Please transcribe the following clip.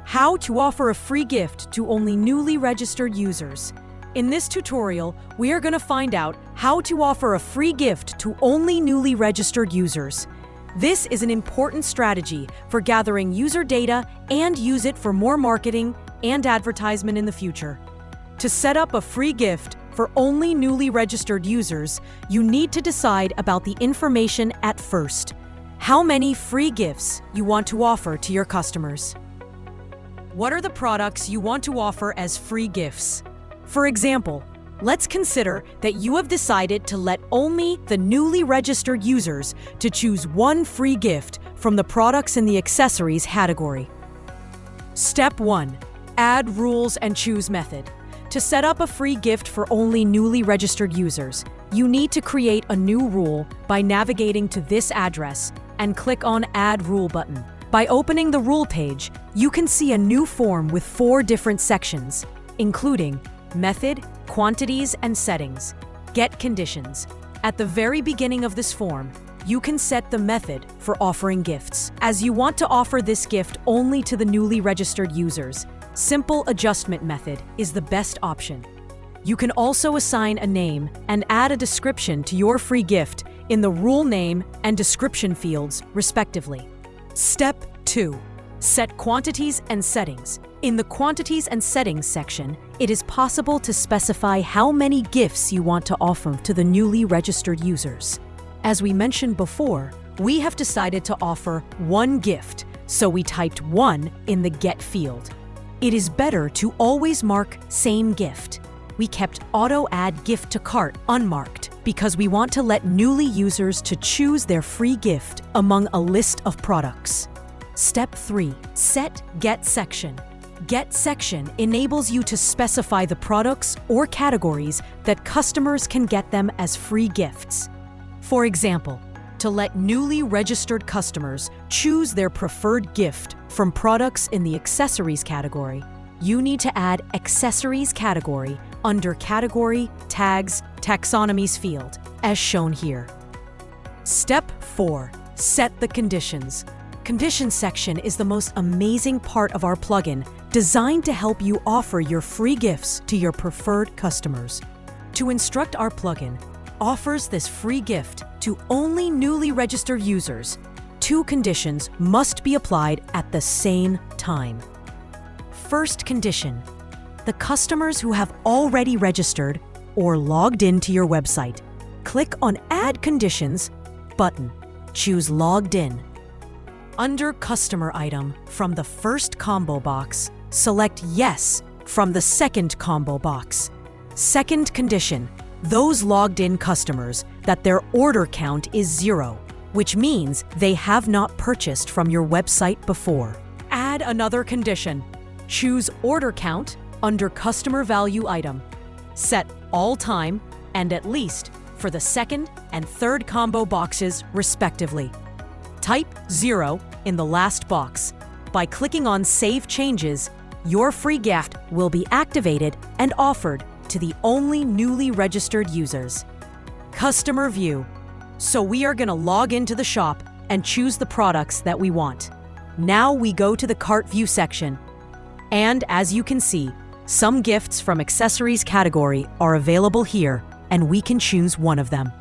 How to offer a free gift to only newly registered users. In this tutorial, we are going to find out how to offer a free gift to only newly registered users. This is an important strategy for gathering user data and use it for more marketing and advertisement in the future. To set up a free gift for only newly registered users, you need to decide about the information at first. How many free gifts you want to offer to your customers. What are the products you want to offer as free gifts? For example, let's consider that you have decided to let only the newly registered users to choose one free gift from the products in the accessories category. Step 1. Add rules and choose method. To set up a free gift for only newly registered users, you need to create a new rule by navigating to this address and click on Add Rule button. By opening the rule page, you can see a new form with 4 different sections, including Method, Quantities, and Settings. Get Conditions. At the very beginning of this form, you can set the method for offering gifts. As you want to offer this gift only to the newly registered users, Simple Adjustment Method is the best option. You can also assign a name and add a description to your free gift in the rule name and description fields, respectively. Step 2. Set Quantities and Settings. In the Quantities and Settings section, it is possible to specify how many gifts you want to offer to the newly registered users. As we mentioned before, we have decided to offer one gift, so we typed 1 in the Get field. It is better to always mark Same Gift. We kept Auto Add Gift to Cart unmarked because we want to let newly users to choose their free gift among a list of products. Step 3. Set Get Section. Get Section enables you to specify the products or categories that customers can get them as free gifts. For example, to let newly registered customers choose their preferred gift from products in the accessories category, you need to add Accessories category under Category, Tags, Taxonomies field, as shown here. Step 4. Set the conditions. Conditions section is the most amazing part of our plugin, designed to help you offer your free gifts to your preferred customers. To instruct our plugin offers this free gift to only newly registered users, 2 conditions must be applied at the same time. First condition: the customers who have already registered or logged into your website. Click on Add Conditions button. Choose Logged In. Under Customer item from the first combo box, select Yes from the second combo box. Second condition: those logged in customers that their order count is 0, which means they have not purchased from your website before. Add another condition. Choose Order Count under Customer Value item. Set All Time and At Least for the second and third combo boxes, respectively. Type 0 in the last box. By clicking on Save Changes, your free gift will be activated and offered to the only newly registered users. Customer View. So we are going to log into the shop and choose the products that we want. Now we go to the Cart View section. And as you can see, some gifts from Accessories category are available here, and we can choose one of them.